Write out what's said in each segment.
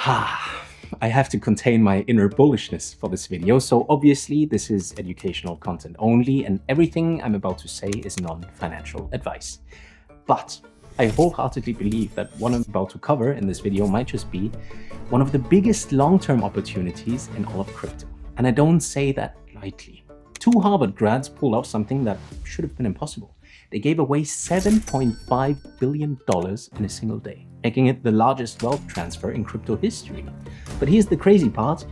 I have to contain my inner bullishness for this video, so obviously this is educational content only and everything I'm about to say is non-financial advice. But I wholeheartedly believe that what I'm about to cover in this video might just be one of the biggest long-term opportunities in all of crypto. And I don't say that lightly. 2 Harvard grads pulled off something that should have been impossible. They gave away $7.5 billion in a single day, making it the largest wealth transfer in crypto history. But here's the crazy part.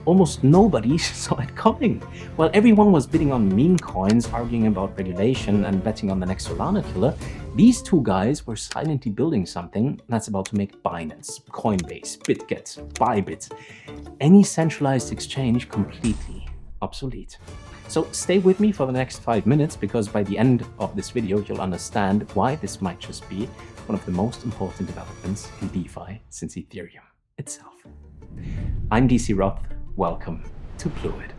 Almost nobody saw it coming. While everyone was bidding on meme coins, arguing about regulation, and betting on the next Solana killer, these 2 guys were silently building something that's about to make Binance, Coinbase, BitGet, Bybit, any centralized exchange completely obsolete. So stay with me for the next 5 minutes, because by the end of this video, you'll understand why this might just be one of the most important developments in DeFi since Ethereum itself. I'm DC Roth. Welcome to Fluid.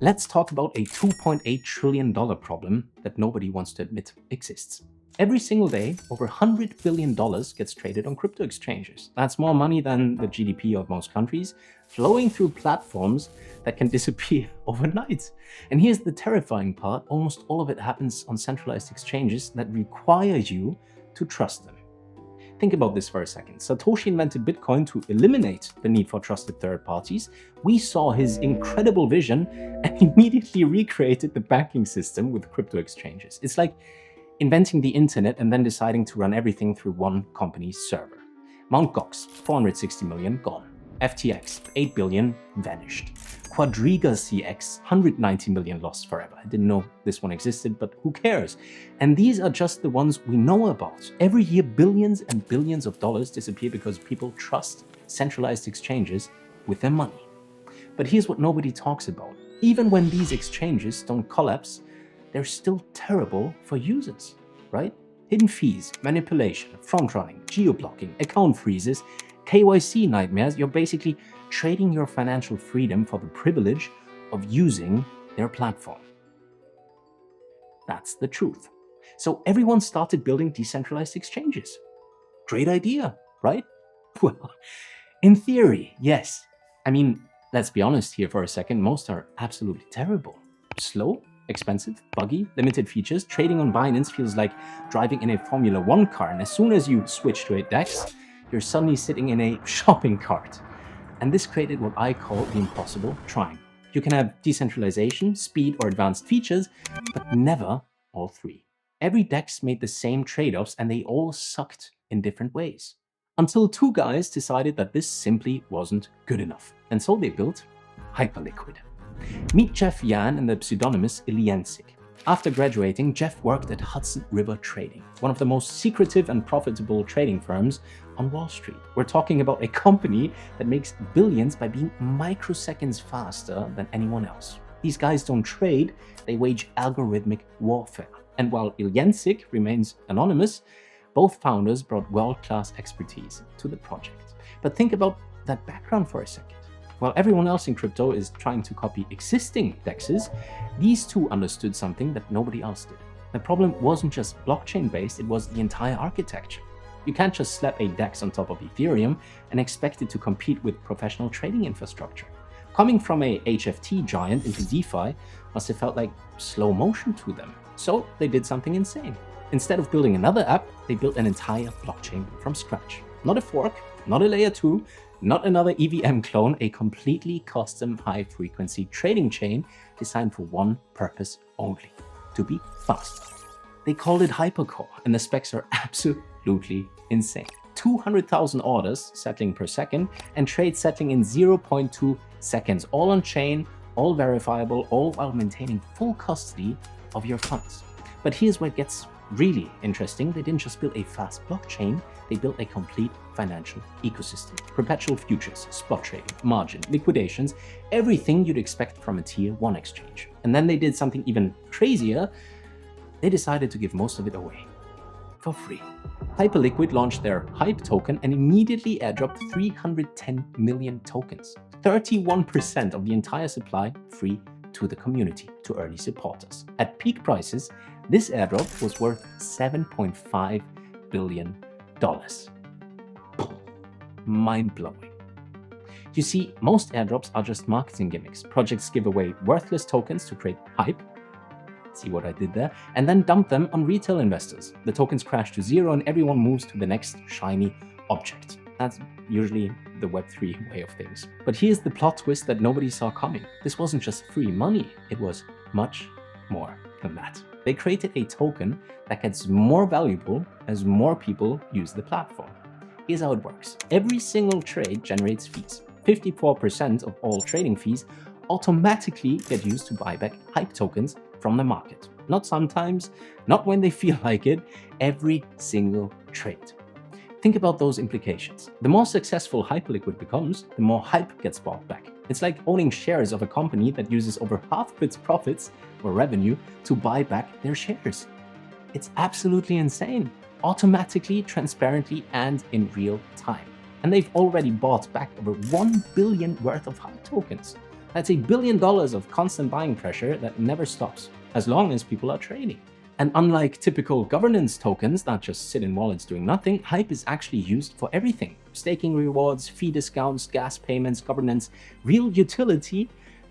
Let's talk about a $2.8 trillion problem that nobody wants to admit exists. Every single day, over $100 billion gets traded on crypto exchanges. That's more money than the GDP of most countries, flowing through platforms that can disappear overnight. And here's the terrifying part. Almost all of it happens on centralized exchanges that require you to trust them. Think about this for a second. Satoshi invented Bitcoin to eliminate the need for trusted third parties. We saw his incredible vision and immediately recreated the banking system with crypto exchanges. It's like inventing the internet and then deciding to run everything through one company's server. Mt. Gox, 460 million, gone. FTX, 8 billion, vanished. Quadriga CX, 190 million lost forever. I didn't know this one existed, but who cares? And these are just the ones we know about. Every year, billions and billions of dollars disappear because people trust centralized exchanges with their money. But here's what nobody talks about. Even when these exchanges don't collapse, they're still terrible for users, right? Hidden fees, manipulation, front-running, geo-blocking, account freezes, KYC nightmares. You're basically trading your financial freedom for the privilege of using their platform. That's the truth. So everyone started building decentralized exchanges. Great idea, right? Well, in theory, yes. I mean, let's be honest here for a second. Most are absolutely terrible. Slow, expensive, buggy, limited features. Trading on Binance feels like driving in a Formula 1 car. And as soon as you switch to a DEX, you're suddenly sitting in a shopping cart. And this created what I call the impossible triangle. You can have decentralization, speed, or advanced features, but never all 3. Every DEX made the same trade-offs and they all sucked in different ways. Until 2 guys decided that this simply wasn't good enough. And so they built Hyperliquid. Meet Jeff Yan and the pseudonymous Iliancic. After graduating, Jeff worked at Hudson River Trading, one of the most secretive and profitable trading firms on Wall Street. We're talking about a company that makes billions by being microseconds faster than anyone else. These guys don't trade, they wage algorithmic warfare. And while Iliancic remains anonymous, both founders brought world-class expertise to the project. But think about that background for a second. While everyone else in crypto is trying to copy existing DEXs, these 2 understood something that nobody else did. The problem wasn't just blockchain-based, it was the entire architecture. You can't just slap a DEX on top of Ethereum and expect it to compete with professional trading infrastructure. Coming from a HFT giant into DeFi must have felt like slow motion to them. So they did something insane. Instead of building another app, they built an entire blockchain from scratch. Not a fork, not a layer 2, not another EVM clone, a completely custom high-frequency trading chain designed for one purpose only, to be fast. They called it Hypercore, and the specs are absolutely insane. 200,000 orders settling per second, and trades settling in 0.2 seconds, all on chain, all verifiable, all while maintaining full custody of your funds. But here's where it gets really interesting. They didn't just build a fast blockchain, they built a complete financial ecosystem. Perpetual futures, spot trading, margin, liquidations, everything you'd expect from a tier 1 exchange. And then they did something even crazier. They decided to give most of it away for free. Hyperliquid launched their Hype token and immediately airdropped 310 million tokens, 31% of the entire supply free to the community, to early supporters. At peak prices, this airdrop was worth $7.5 billion. mind-blowing. You see, most airdrops are just marketing gimmicks. Projects give away worthless tokens to create hype, see what I did there, and then dump them on retail investors. The tokens crash to zero and everyone moves to the next shiny object. That's usually the Web3 way of things. But here's the plot twist that nobody saw coming. This wasn't just free money, it was much more than that. They created a token that gets more valuable as more people use the platform. Here's how it works. Every single trade generates fees. 54% of all trading fees automatically get used to buy back hype tokens from the market. Not sometimes, not when they feel like it, every single trade. Think about those implications. The more successful Hyperliquid becomes, the more hype gets bought back. It's like owning shares of a company that uses over half of its profits or revenue to buy back their shares. It's absolutely insane. Automatically, transparently, and in real time. And they've already bought back over 1 billion worth of hype tokens. That's $1 billion of constant buying pressure that never stops, as long as people are trading. And unlike typical governance tokens that just sit in wallets doing nothing, hype is actually used for everything. Staking rewards, fee discounts, gas payments, governance, real utility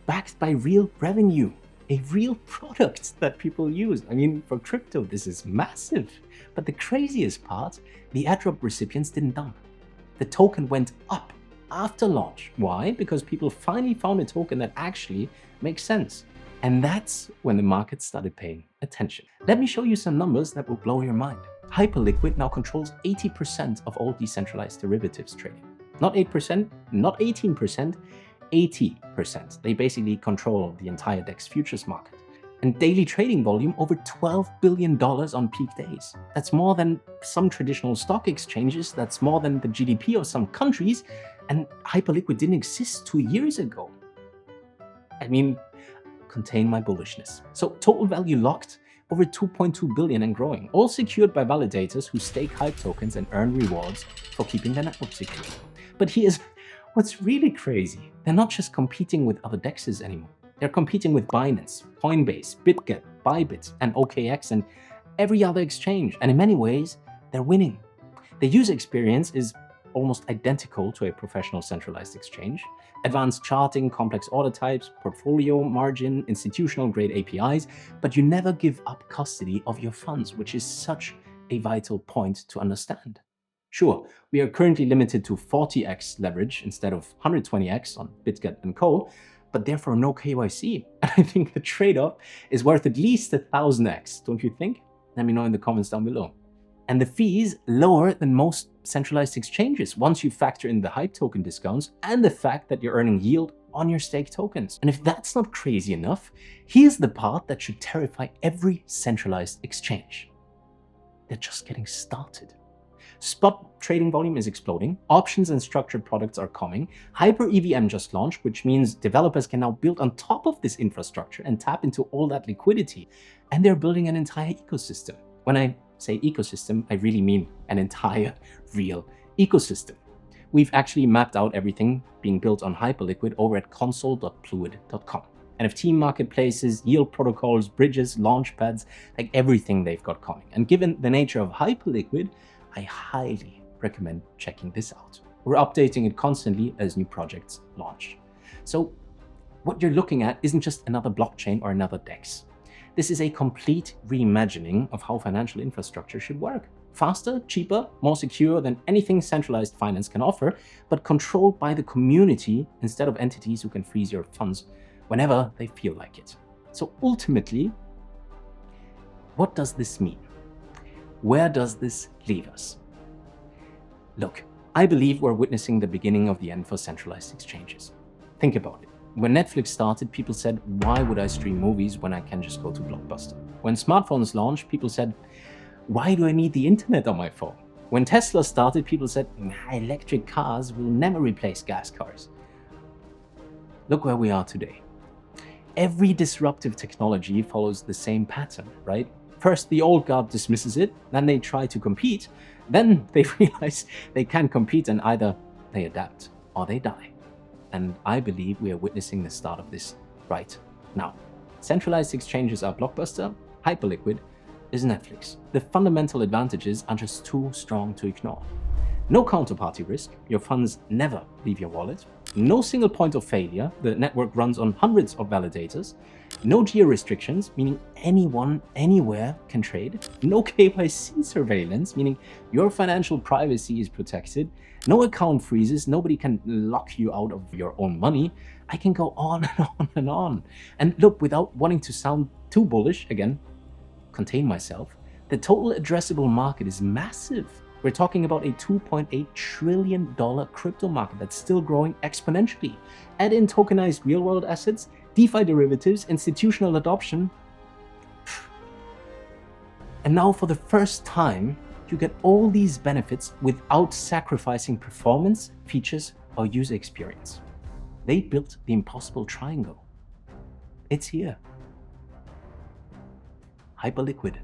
backed by real revenue. A real product that people use. I mean, for crypto, this is massive. But the craziest part, the airdrop recipients didn't dump. The token went up after launch. Why? Because people finally found a token that actually makes sense. And that's when the market started paying attention. Let me show you some numbers that will blow your mind. Hyperliquid now controls 80% of all decentralized derivatives trading. Not 8%, not 18%, 80%. They basically control the entire DEX futures market. And daily trading volume over $12 billion on peak days. That's more than some traditional stock exchanges, that's more than the GDP of some countries, and Hyperliquid didn't exist 2 years ago. I mean, contain my bullishness. So total value locked, over 2.2 billion and growing, all secured by validators who stake hype tokens and earn rewards for keeping their network secure. But here's what's really crazy. They're not just competing with other DEXs anymore. They're competing with Binance, Coinbase, BitGet, Bybit, and OKX, and every other exchange. And in many ways, they're winning. The user experience is almost identical to a professional centralized exchange. Advanced charting, complex order types, portfolio margin, institutional grade APIs, but you never give up custody of your funds, which is such a vital point to understand. Sure, we are currently limited to 40x leverage instead of 120x on BitGet and Co., but therefore no KYC. And I think the trade-off is worth at least 1000x, don't you think? Let me know in the comments down below. And the fees lower than most centralized exchanges once you factor in the hype token discounts and the fact that you're earning yield on your stake tokens. And if that's not crazy enough, here's the part that should terrify every centralized exchange. They're just getting started. Spot trading volume is exploding, options and structured products are coming, Hyper EVM just launched, which means developers can now build on top of this infrastructure and tap into all that liquidity, and they're building an entire ecosystem. When I say ecosystem, I really mean an entire real ecosystem. We've actually mapped out everything being built on Hyperliquid over at console.fluid.com. NFT marketplaces, yield protocols, bridges, launchpads, like everything they've got coming. And given the nature of Hyperliquid, I highly recommend checking this out. We're updating it constantly as new projects launch. So what you're looking at isn't just another blockchain or another DEX. This is a complete reimagining of how financial infrastructure should work. Faster, cheaper, more secure than anything centralized finance can offer, but controlled by the community instead of entities who can freeze your funds whenever they feel like it. So ultimately, what does this mean? Where does this leave us? Look, I believe we're witnessing the beginning of the end for centralized exchanges. Think about it. When Netflix started, people said, why would I stream movies when I can just go to Blockbuster? When smartphones launched, people said, why do I need the internet on my phone? When Tesla started, people said, electric cars will never replace gas cars. Look where we are today. Every disruptive technology follows the same pattern, right? First, the old guard dismisses it, then they try to compete, then they realize they can't compete and either they adapt or they die. And I believe we are witnessing the start of this right now. Centralized exchanges are Blockbuster, Hyperliquid, is Netflix. The fundamental advantages are just too strong to ignore. No counterparty risk, your funds never leave your wallet. No single point of failure, the network runs on hundreds of validators. No geo restrictions, meaning anyone, anywhere can trade. No KYC surveillance, meaning your financial privacy is protected. No account freezes, nobody can lock you out of your own money. I can go on and on and on. And look, without wanting to sound too bullish, again, contain myself, the total addressable market is massive. We're talking about a $2.8 trillion crypto market that's still growing exponentially. Add in tokenized real-world assets, DeFi derivatives, institutional adoption. And now for the first time, you get all these benefits without sacrificing performance, features, or user experience. They built the impossible triangle. It's here. Hyperliquid.